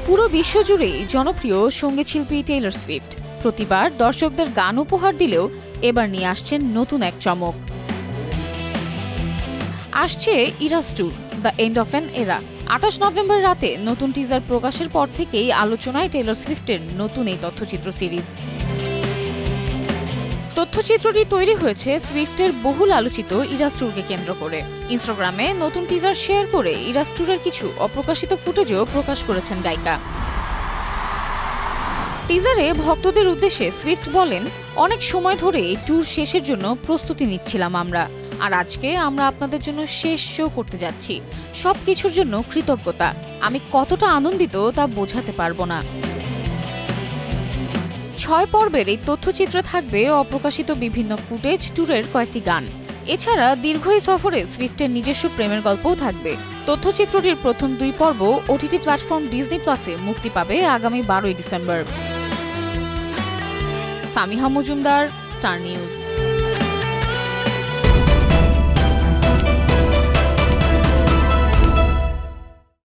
পুরো বিশ্বজুড়েই জনপ্রিয় সঙ্গীতশিল্পী Taylor Swift প্রতিবার দর্শকদের গান উপহার দিলেও এবার নিয়ে আসছেন নতুন এক চমক। আসছে eras tour the end of an era. ২৮ November রাতে নতুন টিজার প্রকাশের পর থেকেই আলোচনায় টেইলর সুইফটের নতুন এই তথ্যচিত্র সিরিজ। তথ্যচিত্রটি তৈরি হয়েছে সুইফটের বহুল আলোচিত ইরাস ট্যুরকে কেন্দ্র করে। ইনস্টাগ্রামে নতুন টিজার শেয়ার করে ইরাস ট্যুরের কিছু অপ্রকাশিত ফুটেজও প্রকাশ করেছেন গায়িকা। টিজারে ভক্তদের উদ্দেশ্যে সুইফট বলেন, অনেক সময় ধরে এই ট্যুর শেষের জন্য প্রস্তুতি নিচ্ছিলাম আমরা, আর আজকে আমরা আপনাদের জন্য শেষ শো করতে যাচ্ছি। সবকিছুর জন্য কৃতজ্ঞতা। আমি কতটা আনন্দিত তা বোঝাতে পারবো না। ৬ পর্বের এই তথ্যচিত্রে থাকবে অপ্রকাশিত বিভিন্ন ফুটেজ, ট্যুরের কয়েকটি গান। এছাড়া দীর্ঘ এই সফরে সুইফটের নিজস্ব প্রেমের গল্পও থাকবে। তথ্যচিত্রটির প্রথম ২ পর্ব ওটিটি প্ল্যাটফর্ম ডিজনি প্লাসে মুক্তি পাবে আগামী ১২ই ডিসেম্বর। Samiha Majumdar, Star news.